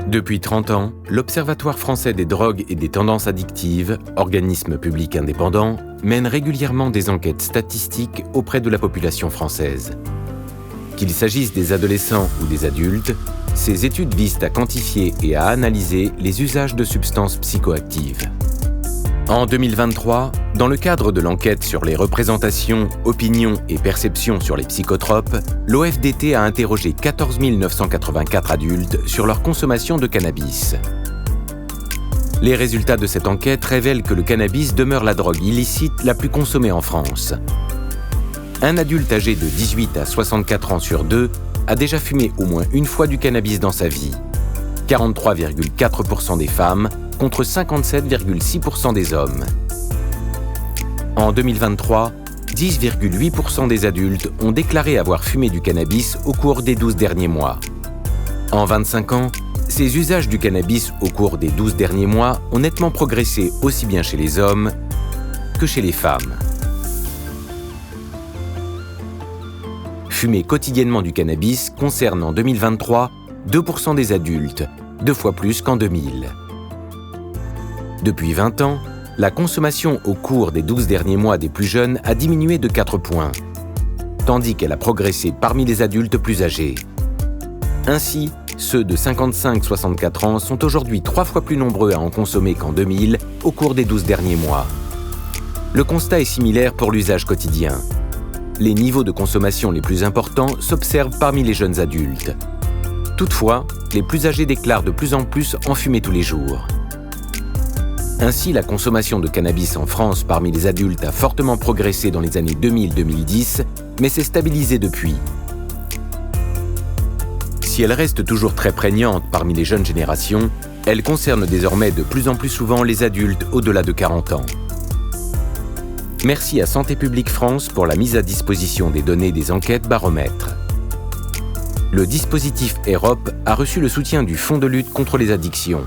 Depuis 30 ans, l'Observatoire français des drogues et des tendances addictives, organisme public indépendant, mène régulièrement des enquêtes statistiques auprès de la population française. Qu'il s'agisse des adolescents ou des adultes, ces études visent à quantifier et à analyser les usages de substances psychoactives. En 2023, dans le cadre de l'enquête sur les représentations, opinions et perceptions sur les psychotropes, l'OFDT a interrogé 14 984 adultes sur leur consommation de cannabis. Les résultats de cette enquête révèlent que le cannabis demeure la drogue illicite la plus consommée en France. Un adulte âgé de 18 à 64 ans sur 2 a déjà fumé au moins une fois du cannabis dans sa vie. 43,4% des femmes contre 57,6% des hommes. En 2023, 10,8% des adultes ont déclaré avoir fumé du cannabis au cours des 12 derniers mois. En 25 ans, ces usages du cannabis au cours des 12 derniers mois ont nettement progressé aussi bien chez les hommes que chez les femmes. Fumer quotidiennement du cannabis concerne en 2023 2% des adultes, 2 fois plus qu'en 2000. Depuis 20 ans, la consommation au cours des 12 derniers mois des plus jeunes a diminué de 4 points, tandis qu'elle a progressé parmi les adultes plus âgés. Ainsi, ceux de 55-64 ans sont aujourd'hui 3 fois plus nombreux à en consommer qu'en 2000 au cours des 12 derniers mois. Le constat est similaire pour l'usage quotidien. Les niveaux de consommation les plus importants s'observent parmi les jeunes adultes. Toutefois, les plus âgés déclarent de plus en plus en fumer tous les jours. Ainsi, la consommation de cannabis en France parmi les adultes a fortement progressé dans les années 2000-2010, mais s'est stabilisée depuis. Si elle reste toujours très prégnante parmi les jeunes générations, elle concerne désormais de plus en plus souvent les adultes au-delà de 40 ans. Merci à Santé publique France pour la mise à disposition des données des enquêtes baromètres. Le dispositif EROP a reçu le soutien du Fonds de lutte contre les addictions.